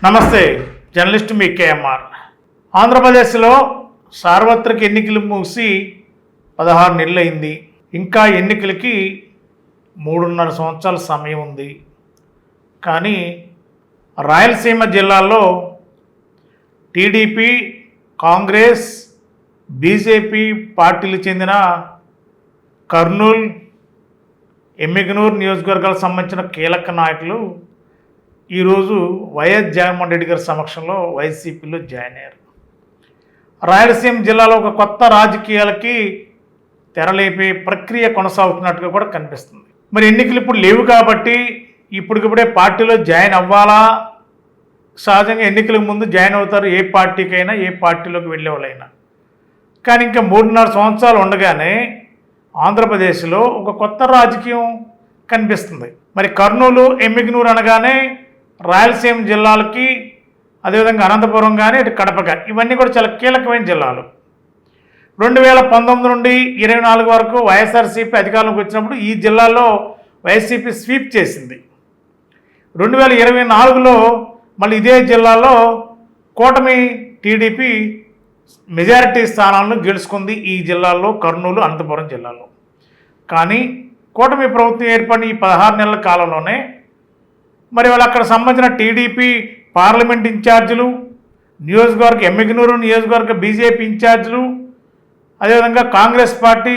నమస్తే, జర్నలిస్ట్ మీ కేఎంఆర్. ఆంధ్రప్రదేశ్లో సార్వత్రిక ఎన్నికలు ముగిసి 16 నెలలు అయింది. ఇంకా ఎన్నికలకి 3.5 సంవత్సరాల సమయం ఉంది. కానీ రాయలసీమ జిల్లాల్లో టీడీపీ, కాంగ్రెస్, బీజేపీ పార్టీలకు చెందిన కర్నూలు, ఎమ్మిగనూరు నియోజకవర్గాలకు సంబంధించిన కీలక నాయకులు ఈరోజు వైఎస్ జగన్మోహన్ రెడ్డి గారి సమక్షంలో వైసీపీలో జాయిన్ అయ్యారు. రాయలసీమ జిల్లాలో ఒక కొత్త రాజకీయాలకి తెరలేపే ప్రక్రియ కొనసాగుతున్నట్టుగా కూడా కనిపిస్తుంది. మరి ఎన్నికలు ఇప్పుడు లేవు కాబట్టి ఇప్పటికిప్పుడే పార్టీలో జాయిన్ అవ్వాలా? సహజంగా ఎన్నికలకు ముందు జాయిన్ అవుతారు ఏ పార్టీకైనా, ఏ పార్టీలోకి వెళ్ళే వాళ్ళైనా. కానీ ఇంకా 3.5 సంవత్సరాలు ఉండగానే ఆంధ్రప్రదేశ్లో ఒక కొత్త రాజకీయం కనిపిస్తుంది. మరి కర్నూలు, ఎమ్మిగనూరు అనగానే రాయలసీమ జిల్లాలకి, అదేవిధంగా అనంతపురం కానీ, ఇటు కడప కానీ, ఇవన్నీ కూడా చాలా కీలకమైన జిల్లాలు. 2019 నుండి 24 వరకు వైఎస్ఆర్సీపీ అధికారంలోకి వచ్చినప్పుడు ఈ జిల్లాలో వైసీపీ స్వీప్ చేసింది. 2024లో మళ్ళీ ఇదే జిల్లాలో కూటమి టీడీపీ మెజారిటీ స్థానాలను గెలుచుకుంది ఈ జిల్లాల్లో, కర్నూలు, అనంతపురం జిల్లాలో. కానీ కూటమి ప్రభుత్వం ఏర్పడిన ఈ 16 నెలల కాలంలోనే మరి వాళ్ళు అక్కడ సంబంధించిన టీడీపీ పార్లమెంట్ ఇన్ఛార్జీలు, నియోజకవర్గ ఎమ్మిగనూరు నియోజకవర్గ బీజేపీ ఇన్ఛార్జీలు, అదేవిధంగా కాంగ్రెస్ పార్టీ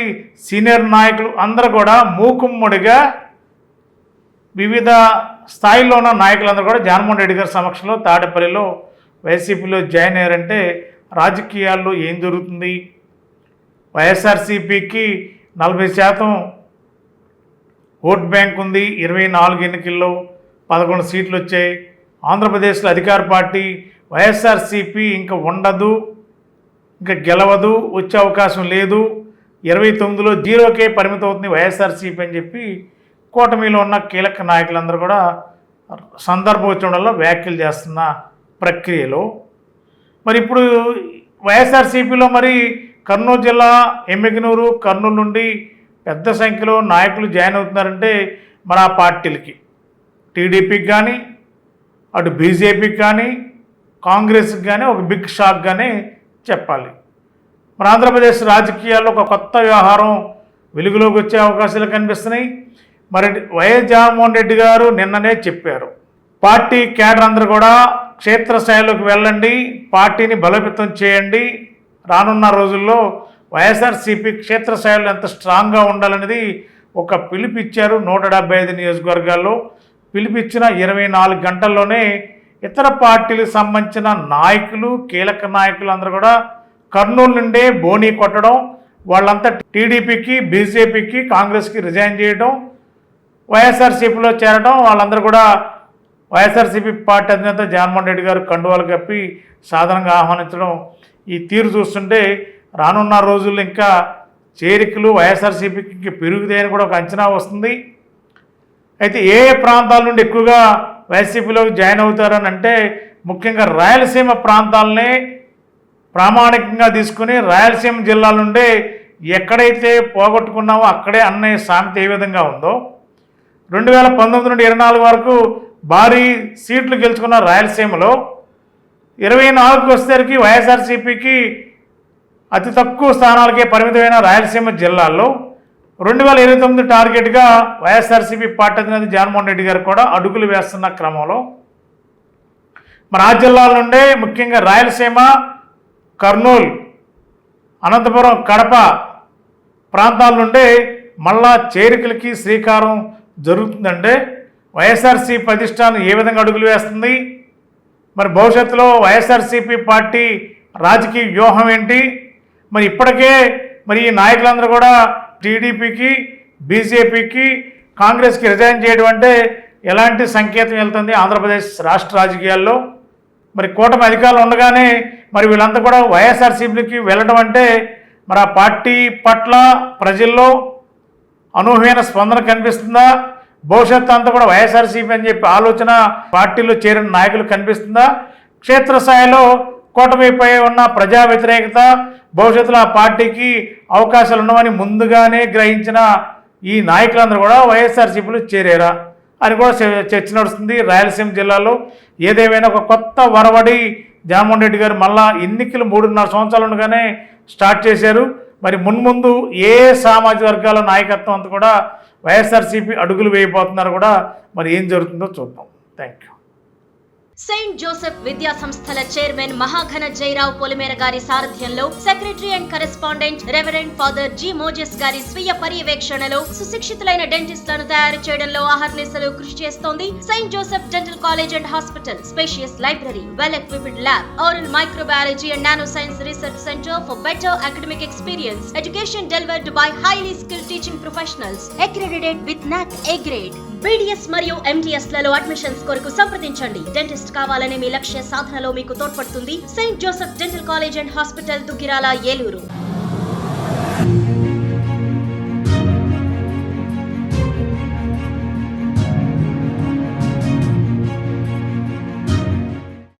సీనియర్ నాయకులు అందరూ కూడా మూకుమ్మడిగా వివిధ స్థాయిలో ఉన్న నాయకులందరూ కూడా జగన్మోహన్ రెడ్డి గారి సమక్షంలో తాడేపల్లిలో వైసీపీలో జాయిన్ అయ్యారంటే రాజకీయాల్లో ఏం జరుగుతుంది? వైఎస్ఆర్సీపీకి 40% ఓట్ బ్యాంక్ ఉంది. 24 ఎన్నికల్లో 11 సీట్లు వచ్చాయి. ఆంధ్రప్రదేశ్లో అధికార పార్టీ వైఎస్ఆర్సీపీ ఇంకా ఉండదు, ఇంకా గెలవదు, వచ్చే అవకాశం లేదు, 29లో 0కే పరిమితం అవుతుంది వైఎస్ఆర్సీపీ అని చెప్పి కూటమిలో ఉన్న కీలక నాయకులందరూ కూడా సందర్భోచనంలో వ్యాఖ్యలు చేస్తున్న ప్రక్రియలో మరి ఇప్పుడు వైఎస్ఆర్సీపీలో మరి కర్నూలు జిల్లా, ఎమ్మిగనూరు, కర్నూలు నుండి పెద్ద సంఖ్యలో నాయకులు జాయిన్ అవుతున్నారంటే మరి ఆ పార్టీలకి, టీడీపీకి కానీ, అటు బీజేపీకి కానీ, కాంగ్రెస్కి కానీ ఒక బిగ్ షాక్గానే చెప్పాలి. మన ఆంధ్రప్రదేశ్ రాజకీయాల్లో ఒక కొత్త వ్యవహారం వెలుగులోకి వచ్చే అవకాశాలు కనిపిస్తున్నాయి. మరి వైఎస్ జగన్మోహన్ రెడ్డి గారు నిన్ననే చెప్పారు, పార్టీ క్యాడర్ అందరూ కూడా క్షేత్రస్థాయిలోకి వెళ్ళండి, పార్టీని బలోపేతం చేయండి, రానున్న రోజుల్లో వైఎస్ఆర్సీపీ క్షేత్రస్థాయిలో ఎంత స్ట్రాంగ్గా ఉండాలనేది ఒక పిలుపిచ్చారు. 175 నియోజకవర్గాల్లో పిలిపిచ్చిన 24 గంటల్లోనే ఇతర పార్టీలకు సంబంధించిన నాయకులు, కీలక నాయకులు అందరూ కూడా కర్నూలు నుండే బోనీ కొట్టడం, వాళ్ళంతా టీడీపీకి, బీజేపీకి, కాంగ్రెస్కి రిజైన్ చేయడం, వైఎస్ఆర్సీపీలో చేరడం, వాళ్ళందరూ కూడా వైఎస్ఆర్సీపీ పార్టీ అధినేత జగన్మోహన్ రెడ్డి గారు కండువాలు కప్పి సాధారణంగా ఆహ్వానించడం, ఈ తీరు చూస్తుంటే రానున్న రోజుల్లో ఇంకా చేరికలు వైఎస్ఆర్సీపీకి పెరుగుతాయని కూడా ఒక అంచనా వస్తుంది. అయితే ఏ ప్రాంతాల నుండి ఎక్కువగా వైసీపీలోకి జాయిన్ అవుతారని అంటే ముఖ్యంగా రాయలసీమ ప్రాంతాలనే ప్రామాణికంగా తీసుకుని రాయలసీమ జిల్లాల నుండే ఎక్కడైతే పోగొట్టుకున్నామో అక్కడే అనే సామెత ఏ విధంగా ఉందో 2019 నుండి 24 వరకు భారీ సీట్లు గెలుచుకున్న రాయలసీమలో 24కి వచ్చేసరికి వైఎస్ఆర్సీపీకి అతి తక్కువ స్థానాలకే పరిమితమైన రాయలసీమ జిల్లాల్లో 2029 టార్గెట్గా వైఎస్ఆర్సీపీ పార్టీ అధినేత జగన్మోహన్ రెడ్డి గారు కూడా అడుగులు వేస్తున్న క్రమంలో మరి ఆ జిల్లాల నుండే ముఖ్యంగా రాయలసీమ, కర్నూలు, అనంతపురం, కడప ప్రాంతాల నుండే మళ్ళా చేరికలకి శ్రీకారం జరుగుతుందంటే వైఎస్ఆర్సీపీ అధిష్టానం ఏ విధంగా అడుగులు వేస్తుంది? మరి భవిష్యత్తులో వైఎస్ఆర్సీపీ పార్టీ రాజకీయ వ్యూహం ఏంటి? మరి ఇప్పటికే మరి ఈ నాయకులందరూ కూడా టీడీపీకి, బీజేపీకి, కాంగ్రెస్కి రిజైన్ చేయడం అంటే ఎలాంటి సంకేతం వెళ్తుంది ఆంధ్రప్రదేశ్ రాష్ట్ర రాజకీయాల్లో? మరి కూటమి అధికారులు ఉండగానే మరి వీళ్ళంతా కూడా వైఎస్ఆర్సీపీకి వెళ్ళడం అంటే మరి ఆ పార్టీ పట్ల ప్రజల్లో అనూహ్యమైన స్పందన కనిపిస్తుందా? భవిష్యత్తు అంతా కూడా వైఎస్ఆర్సీపీ అని చెప్పి ఆలోచన పార్టీలో చేరిన నాయకులు కనిపిస్తుందా? క్షేత్రస్థాయిలో కూటమిపై ఉన్న ప్రజా వ్యతిరేకత, భవిష్యత్తులో ఆ పార్టీకి అవకాశాలు ఉన్నవని ముందుగానే గ్రహించిన ఈ నాయకులందరూ కూడా వైఎస్ఆర్సీపీలో చేరారా అని కూడా చర్చ నడుస్తుంది. రాయలసీమ జిల్లాలో ఏదేమైనా ఒక కొత్త వరవడి జగన్మోహన్ రెడ్డి గారు మళ్ళా ఎన్నికలు 3.5 సంవత్సరాలు ఉండగానే స్టార్ట్ చేశారు. మరి మున్ముందు ఏ సామాజిక వర్గాల నాయకత్వం అంతా కూడా వైఎస్ఆర్సీపీ అడుగులు వేయబోతున్నారు కూడా, మరి ఏం జరుగుతుందో చూద్దాం. Thank you. సెయింట్ జోసెఫ్ విద్యా సంస్థల చైర్మన్ మహాఘన జయరావు పొలిమేర గారి సారథ్యంలో secretary and correspondent reverend father G Moses గారి స్వీయ పర్యవేక్షణలో సుశిక్షితులైన డెంటిస్టులను తయారు చేయడంలో అహర్నిశలు కృషి చేస్తోంది Saint Joseph dental college and hospital. Spacious library, well equipped lab, oral microbiology and nanoscience research center for better academic experience. Education delivered by highly skilled teaching professionals, accredited with NAC A grade. BDS మరియు MDS లలో admissions కొరకు సంప్రదించండి. Dentist కావాలనే మీ లక్ష్య సాధనలో మీకు తోడ్పడుతుంది Saint Joseph dental college and hospital, Duggirala, Eluru.